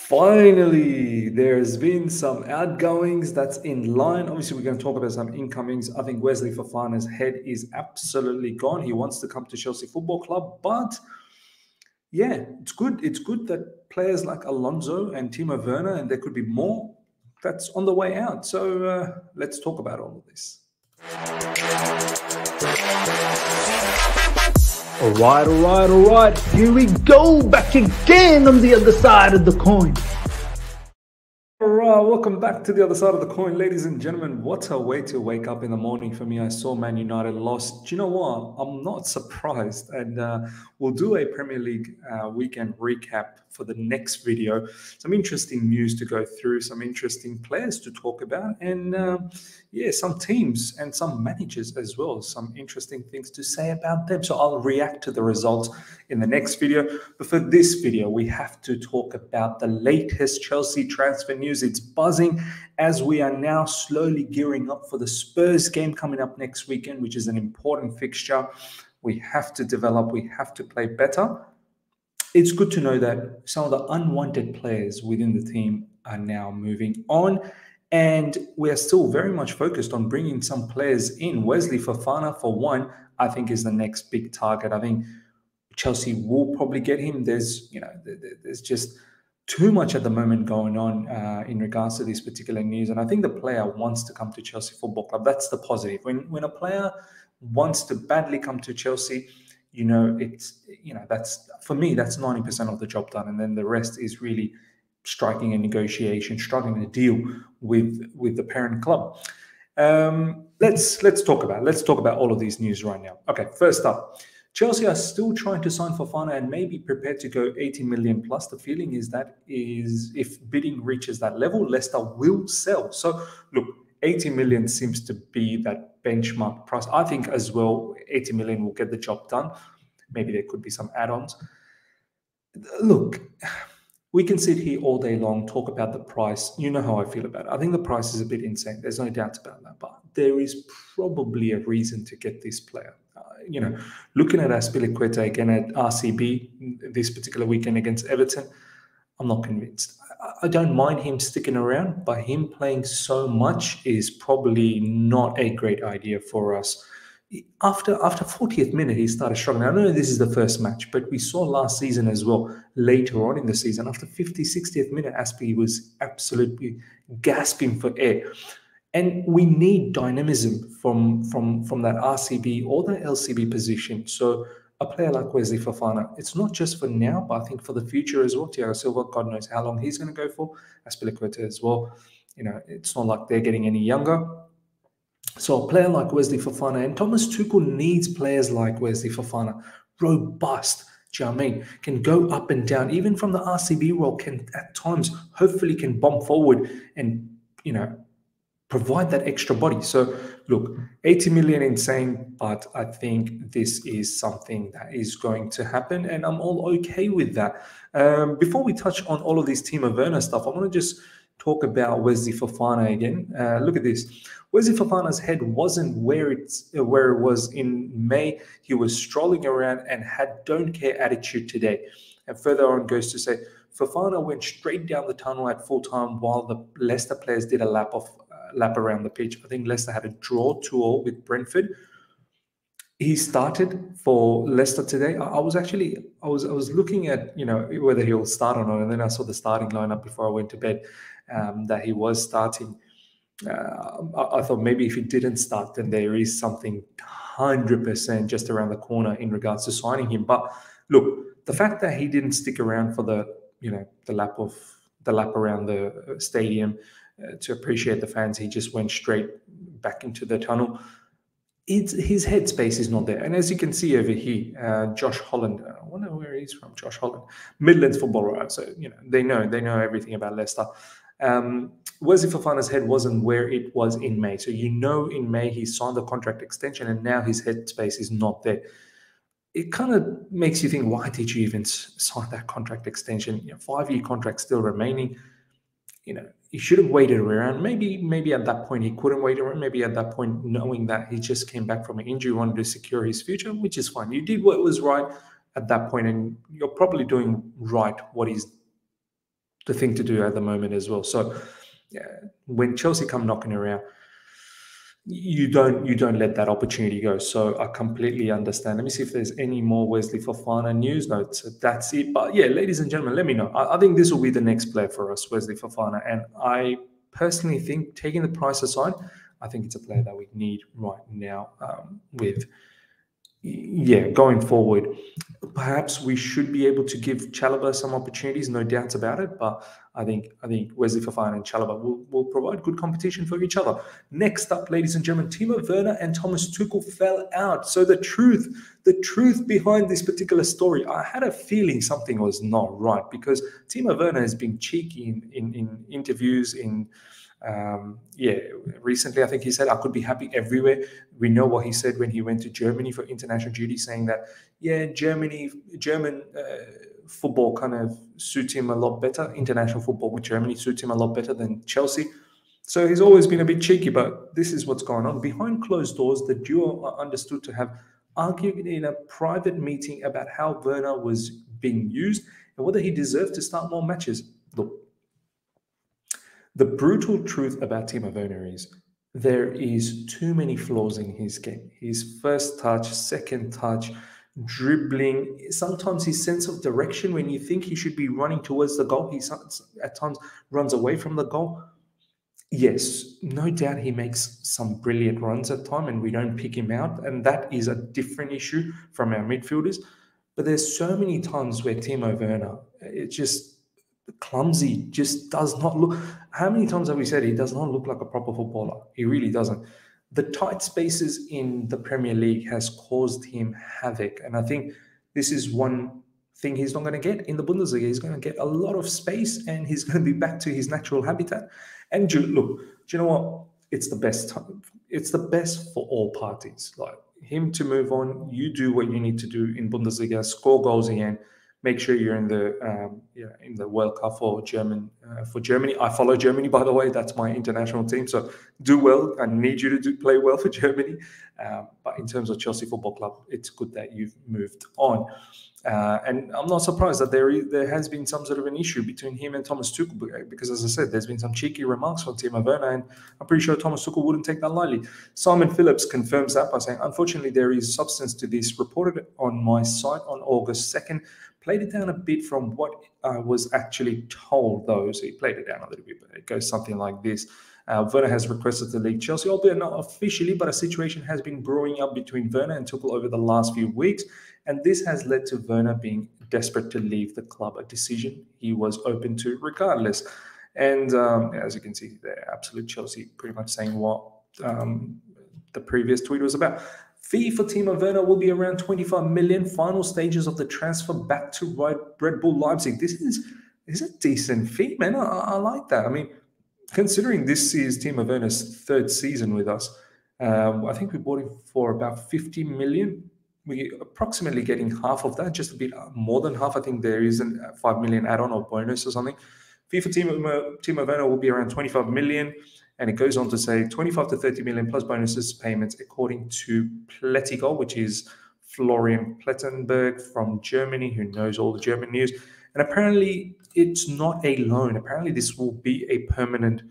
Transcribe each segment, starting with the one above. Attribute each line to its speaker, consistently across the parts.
Speaker 1: Finally, there's been some outgoings that's in line. Obviously, we're going to talk about some incomings. I think Wesley Fofana's head is absolutely gone. He wants to come to Chelsea Football Club, but yeah, it's good. It's good that players like Alonso and Timo Werner, and there could be more, that's on the way out. So let's talk about all of this.
Speaker 2: All right. Here we go, back again on the other side of the coin.
Speaker 1: All right, welcome back to the other side of the coin, ladies and gentlemen. What a way to wake up in the morning for me. I saw Man United lost. Do you know what? I'm not surprised. And we'll do a Premier League weekend recap for the next video. Some interesting news to go through, some interesting players to talk about, and yeah, some teams and some managers as well. Some interesting things to say about them. So I'll react to the results in the next video. But for this video, we have to talk about the latest Chelsea transfer news. It's buzzing as we are now slowly gearing up for the Spurs game coming up next weekend, which is an important fixture. We have to develop, we have to play better. It's good to know that some of the unwanted players within the team are now moving on, and we are still very much focused on bringing some players in. Wesley Fofana, for one, I think is the next big target. I think Chelsea will probably get him. There's just too much at the moment going on in regards to this particular news, and I think the player wants to come to Chelsea Football Club. That's the positive. When a player wants to badly come to Chelsea, that's, for me, that's 90% of the job done, and then the rest is really striking a negotiation, striking a deal with the parent club. Let's talk about all of these news right now. Okay, first up, Chelsea are still trying to sign Fofana and may be prepared to go 80 million plus. The feeling is if bidding reaches that level, Leicester will sell. So look, 80 million seems to be that benchmark price. I think as well, 80 million will get the job done. Maybe there could be some add-ons. Look, we can sit here all day long, talk about the price. You know how I feel about it. I think the price is a bit insane. There's no doubt about that. But there is probably a reason to get this player. Looking at Azpilicueta again at RCB this particular weekend against Everton, I'm not convinced. I don't mind him sticking around, but him playing so much is probably not a great idea for us. After 40th minute, he started struggling. I know this is the first match, but we saw last season as well, later on in the season, after 60th minute, Azpi was absolutely gasping for air. And we need dynamism from that RCB or the LCB position. So a player like Wesley Fofana, it's not just for now, but I think for the future as well. Thiago Silva, God knows how long he's going to go for. Azpilicueta as well. It's not like they're getting any younger. So a player like Wesley Fofana, and Thomas Tuchel needs players like Wesley Fofana, robust, do you know what I mean? Can go up and down, even from the RCB role, can at times, hopefully can bump forward and, provide that extra body. So look, 80 million insane, but I think this is something that is going to happen, and I'm all okay with that. Before we touch on all of these Timo Werner stuff, I want to just talk about Wesley Fofana again. Look at this. Wesley Fofana's head wasn't where it was in May. He was strolling around and had don't care attitude today. And further on goes to say, Fofana went straight down the tunnel at full time while the Leicester players did a lap around the pitch. I think Leicester had a draw 2-2 with Brentford. He started for Leicester today. I was looking at whether he'll start or not, and then I saw the starting lineup before I went to bed that he was starting. I thought maybe if he didn't start, then there is something 100% just around the corner in regards to signing him. But look, the fact that he didn't stick around for the lap around the stadium to appreciate the fans, he just went straight back into the tunnel. His headspace is not there. And as you can see over here, Josh Holland, I wonder where he's from, Josh Holland, Midlands football writer. So, they know everything about Leicester. Wesley Fofana's head wasn't where it was in May. So, in May he signed the contract extension and now his headspace is not there. It kind of makes you think, why did you even sign that contract extension? 5-year contract still remaining. He should have waited around. Maybe at that point he couldn't wait around. Maybe at that point, knowing that he just came back from an injury, wanted to secure his future, which is fine. You did what was right at that point, and you're probably doing right what is the thing to do at the moment as well. So when Chelsea come knocking around, you don't let that opportunity go. So I completely understand. Let me see if there's any more Wesley Fofana news. No, that's it. But yeah, ladies and gentlemen, let me know. I think this will be the next player for us, Wesley Fofana. And I personally think, taking the price aside, I think it's a player that we need right now. Going forward, perhaps we should be able to give Chalobah some opportunities, no doubts about it. But I think Wesley Fofana and Chalobah will provide good competition for each other. Next up, ladies and gentlemen, Timo Werner and Thomas Tuchel fell out. So the truth behind this particular story, I had a feeling something was not right, because Timo Werner has been cheeky in interviews, recently I think he said, I could be happy everywhere. We know what he said when he went to Germany for international duty, saying that German football kind of suits him a lot better. International football with Germany suits him a lot better than Chelsea. So he's always been a bit cheeky, but this is what's going on. Behind closed doors, the duo are understood to have argued in a private meeting about how Werner was being used and whether he deserved to start more matches. Look, the brutal truth about Timo Werner is there is too many flaws in his game. His first touch, second touch, dribbling, sometimes his sense of direction when you think he should be running towards the goal, he at times runs away from the goal. Yes, no doubt he makes some brilliant runs at time and we don't pick him out, and that is a different issue from our midfielders. But there's so many times where Timo Werner, it's just clumsy, just does not look. How many times have we said he does not look like a proper footballer? He really doesn't. The tight spaces in the Premier League has caused him havoc, and I think this is one thing he's not going to get in the Bundesliga. He's going to get a lot of space and he's going to be back to his natural habitat. And look, do you know what? It's the best time. It's the best for all parties. Like him to move on, you do what you need to do in Bundesliga, score goals again. Make sure you're in the World Cup for Germany. I follow Germany, by the way. That's my international team. So do well. I need you to play well for Germany. But in terms of Chelsea Football Club, it's good that you've moved on. And I'm not surprised that there has been some sort of an issue between him and Thomas Tuchel, because, as I said, there's been some cheeky remarks from Timo Werner, and I'm pretty sure Thomas Tuchel wouldn't take that lightly. Simon Phillips confirms that by saying, unfortunately, there is substance to this. Reported on my site on August 2nd. Played it down a bit from what I was actually told, though. So he played it down a little bit, but it goes something like this. Werner has requested to leave Chelsea, albeit not officially, but a situation has been brewing up between Werner and Tuchel over the last few weeks, and this has led to Werner being desperate to leave the club, a decision he was open to regardless. And as you can see, the absolute Chelsea pretty much saying what the previous tweet was about. Fee for Timo Werner will be around 25 million. Final stages of the transfer back to Red Bull Leipzig. This is a decent fee, man. I like that. I mean, considering this is Timo Werner's third season with us, I think we bought him for about 50 million. We're approximately getting half of that, just a bit more than half. I think there is a 5 million add-on or bonus or something. Fee for Timo Werner will be around 25 million. And it goes on to say 25 to 30 million plus bonuses payments, according to Plettigol, which is Florian Plettenberg from Germany, who knows all the German news. And apparently it's not a loan. Apparently this will be a permanent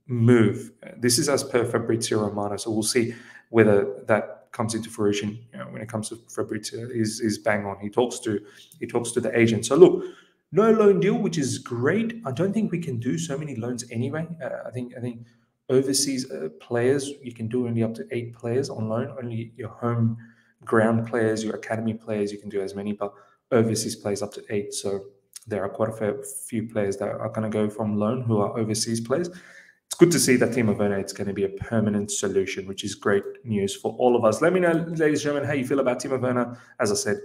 Speaker 1: move. This is as per Fabrizio Romano. So we'll see whether that comes into fruition. When it comes to Fabrizio, is bang on. He talks to the agent. So look, no loan deal, which is great. I don't think we can do so many loans anyway. I think overseas players, you can do only up to 8 players on loan. Only your home ground players, your academy players, you can do as many, but overseas players up to 8. So there are quite a fair few players that are going to go from loan who are overseas players. It's good to see that Timo Werner, it's going to be a permanent solution, which is great news for all of us. Let me know, ladies and gentlemen, how you feel about Timo Werner. As I said,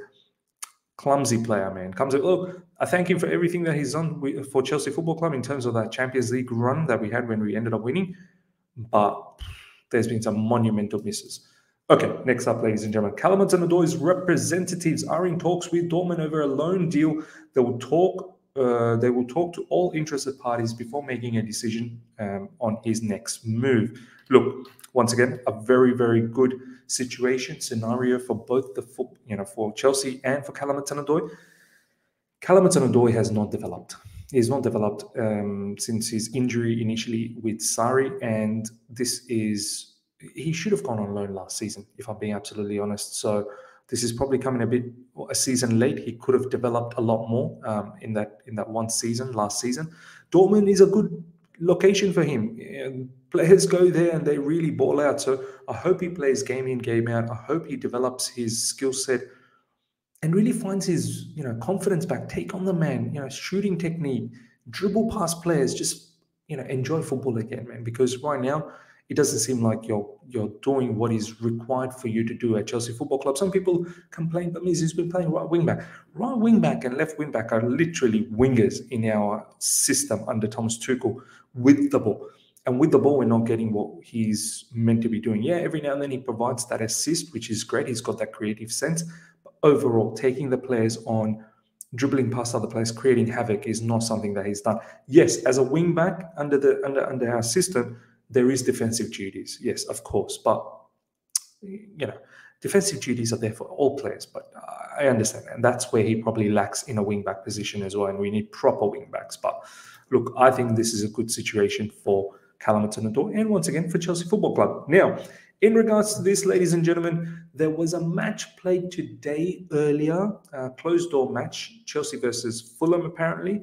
Speaker 1: clumsy player, man. Look, I thank him for everything that he's done for Chelsea Football Club in terms of that Champions League run that we had when we ended up winning. But there's been some monumental misses. Okay, next up, ladies and gentlemen, Callum Hudson-Odoi's representatives are in talks with Dortmund over a loan deal. They will talk to all interested parties before making a decision on his next move. Look, once again, a very, very good scenario for both for Chelsea and for Callum Hudson-Odoi. Callum Hudson-Odoi has not developed. He's not developed since his injury initially with Sarri, and he should have gone on loan last season, if I'm being absolutely honest. So this is probably coming a season late. He could have developed a lot more in that one season last season. Dortmund is a good location for him. And players go there and they really ball out. So I hope he plays game in, game out. I hope he develops his skill set and really finds his confidence back. Take on the man, shooting technique, dribble past players, just enjoy football again, man. Because right now it doesn't seem like you're doing what is required for you to do at Chelsea Football Club. Some people complain, but he's been playing right wing back. Right wing back and left wing back are literally wingers in our system under Thomas Tuchel with the ball. And with the ball, we're not getting what he's meant to be doing. Yeah, every now and then he provides that assist, which is great. He's got that creative sense. But overall, taking the players on, dribbling past other players, creating havoc is not something that he's done. Yes, as a wing back under our system, there is defensive duties. Yes, of course. But, defensive duties are there for all players. But I understand. And that's where he probably lacks in a wing back position as well. And we need proper wing backs. But look, I think this is a good situation for Callum Hudson-Odoi and once again for Chelsea Football Club. Now, in regards to this, ladies and gentlemen, there was a match played today earlier, a closed-door match, Chelsea versus Fulham apparently,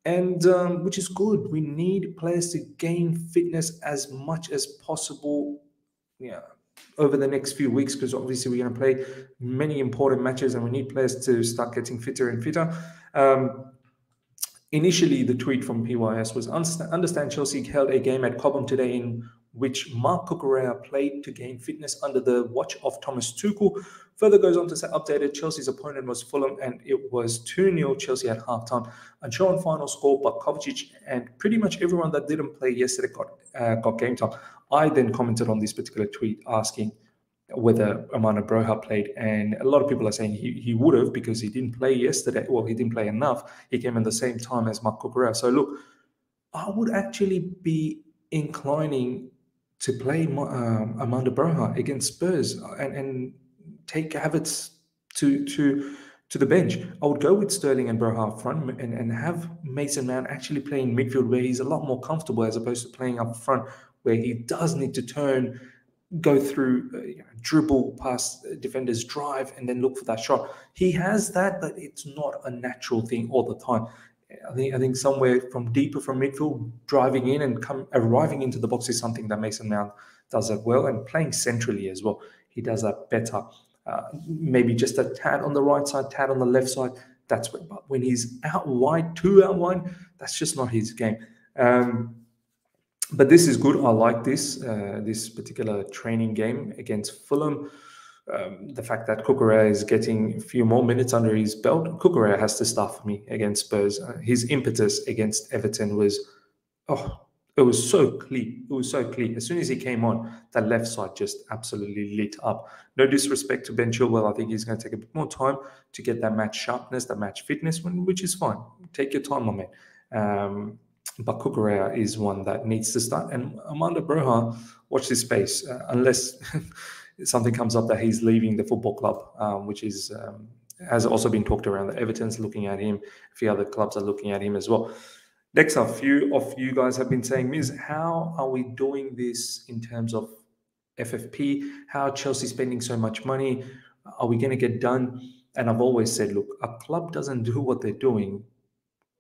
Speaker 1: and which is good. We need players to gain fitness as much as possible over the next few weeks, because obviously we're going to play many important matches and we need players to start getting fitter and fitter. Initially, the tweet from PYS was, understand Chelsea held a game at Cobham today in which Marc Cucurella played to gain fitness under the watch of Thomas Tuchel. Further goes on to say, updated, Chelsea's opponent was Fulham and it was 2-0 Chelsea at halftime. Unsure final score, but Kovacic and pretty much everyone that didn't play yesterday got game time. I then commented on this particular tweet asking whether Amanda Broha played, and a lot of people are saying he would have, because he didn't play yesterday. Well, he didn't play enough. He came in the same time as Marc Cucurella. So look, I would actually be inclining to play Amanda Broha against Spurs and take Havertz to the bench. I would go with Sterling and Broha up front and have Mason Mount actually playing midfield, where he's a lot more comfortable, as opposed to playing up front where he does need to go through, dribble past defenders, drive, and then look for that shot. He has that, but it's not a natural thing all the time. I think somewhere from deeper from midfield, driving in and arriving into the box is something that Mason Mount does that well, and playing centrally as well, he does that better. Maybe just a tad on the right side, tad on the left side. That's when, but when he's out wide, that's just not his game. But this is good. I like this particular training game against Fulham. The fact that Cucurella is getting a few more minutes under his belt. Cucurella has to start for me against Spurs. His impetus against Everton was, it was so clean. It was so clean. As soon as he came on, that left side just absolutely lit up. No disrespect to Ben Chilwell. I think he's going to take a bit more time to get that match sharpness, that match fitness, which is fine. Take your time on it. But Cucurella is one that needs to start. And Amanda Broha, watch this space, unless something comes up that he's leaving the football club, which is has also been talked around. The Everton's looking at him. A few other clubs are looking at him as well. Next up, a few of you guys have been saying, Miz, how are we doing this in terms of FFP? How are Chelsea spending so much money? Are we going to get done? And I've always said, look, a club doesn't do what they're doing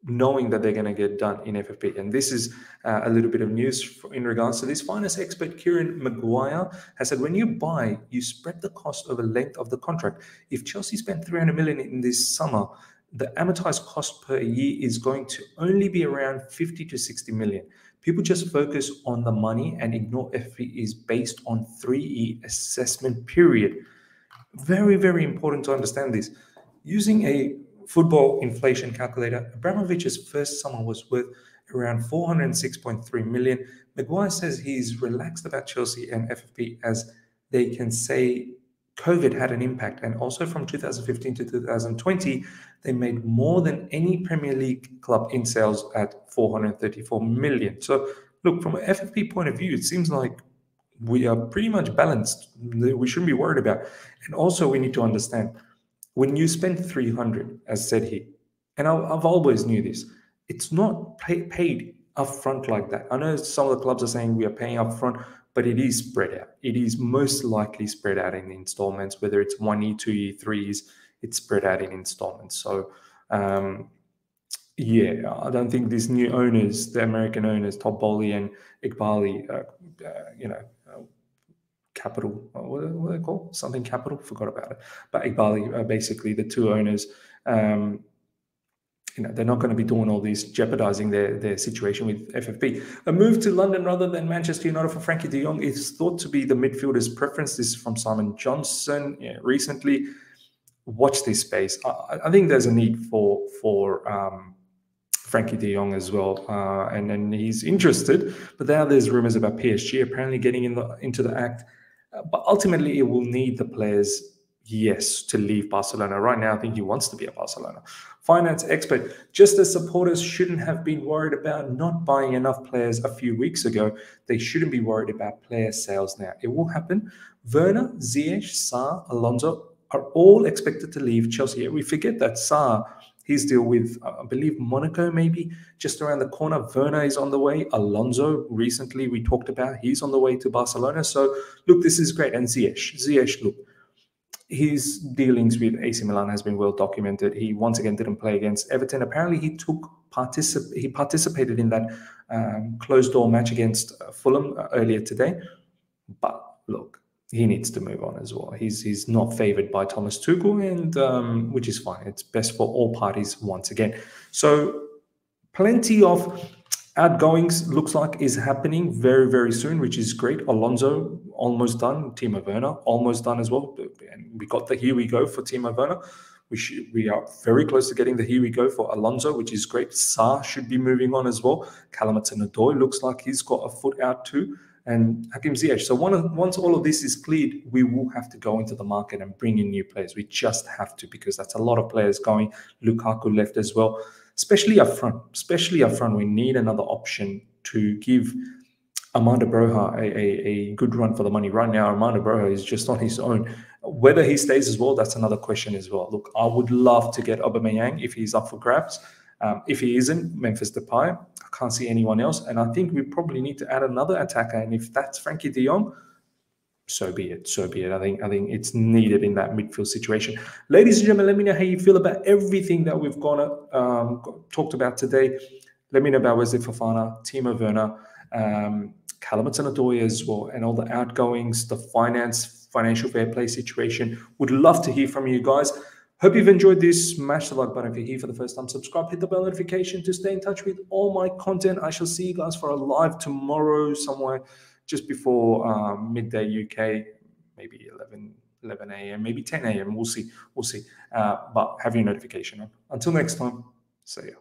Speaker 1: knowing that they're going to get done in FFP. And this is a little bit of news in regards to this. Finance expert Kieran Maguire has said, when you buy, you spread the cost over length of the contract. If Chelsea spent 300 million in this summer, the amortized cost per year is going to only be around 50 to 60 million. People just focus on the money and ignore FFP is based on 3-year assessment period. Very, very important to understand this. Using a football inflation calculator, Abramovich's first summer was worth around 406.3 million. Maguire says he's relaxed about Chelsea and FFP, as they can say COVID had an impact. And also from 2015 to 2020, they made more than any Premier League club in sales at 434 million. So look, from an FFP point of view, it seems like we are pretty much balanced. We shouldn't be worried about. And also we need to understand, when you spend 300, as said he, and I've always knew this, it's not paid upfront like that. I know some of the clubs are saying we are paying upfront, but it is spread out. It is most likely spread out in installments, whether it's 1 year, 2 year, 3 years, it's spread out in installments. So, yeah, I don't think these new owners, the American owners, Todd Bowley and Iqbali, Capital, what are they called? Something Capital, forgot about it. But Iqbali are basically the two owners. They're not going to be doing all these, jeopardizing their situation with FFP. A move to London rather than Manchester United for Frankie de Jong is thought to be the midfielder's preference. This is from Simon Johnson recently. Watch this space. I think there's a need for Frankie de Jong as well, and he's interested. But now there's rumors about PSG apparently getting into the act. But ultimately, it will need the players, yes, to leave Barcelona. Right now, I think he wants to be at Barcelona. Finance expert, just as supporters shouldn't have been worried about not buying enough players a few weeks ago, they shouldn't be worried about player sales now. It will happen. Werner, Ziyech, Sarr, Alonso are all expected to leave Chelsea. We forget that Sarr, his deal with, I believe, Monaco, maybe just around the corner. Werner is on the way. Alonso, recently we talked about, he's on the way to Barcelona. So, look, this is great. And Ziyech, look, his dealings with AC Milan has been well documented. He once again didn't play against Everton. Apparently, he participated in that closed-door match against Fulham earlier today. But look, he needs to move on as well. He's not favoured by Thomas Tuchel, and which is fine. It's best for all parties once again. So plenty of outgoings looks like is happening very, very soon, which is great. Alonso almost done. Timo Werner almost done as well. And we got the here we go for Timo Werner. We are very close to getting the here we go for Alonso, which is great. Sarr should be moving on as well. Callum Hudson-Odoi looks like he's got a foot out too. And Hakim Ziyech. So once all of this is cleared, we will have to go into the market and bring in new players. We just have to, because that's a lot of players going. Lukaku left as well, especially up front. We need another option to give Armando Broja a good run for the money. Right now, Armando Broja is just on his own. Whether he stays as well, that's another question as well. Look, I would love to get Aubameyang if he's up for grabs. If he isn't, Memphis Depay. I can't see anyone else. And I think we probably need to add another attacker. And if that's Frankie de Jong, so be it. I think it's needed in that midfield situation. Ladies and gentlemen, let me know how you feel about everything that we've talked about today. Let me know about Wesley Fofana, Timo Werner, Callum Hudson-Odoi as well, and all the outgoings, the financial fair play situation. Would love to hear from you guys. Hope you've enjoyed this. Smash the like button if you're here for the first time. Subscribe, hit the bell notification to stay in touch with all my content. I shall see you guys for a live tomorrow somewhere just before midday UK, maybe 11 a.m., maybe 10 a.m. We'll see. But have your notification on. Until next time, see ya.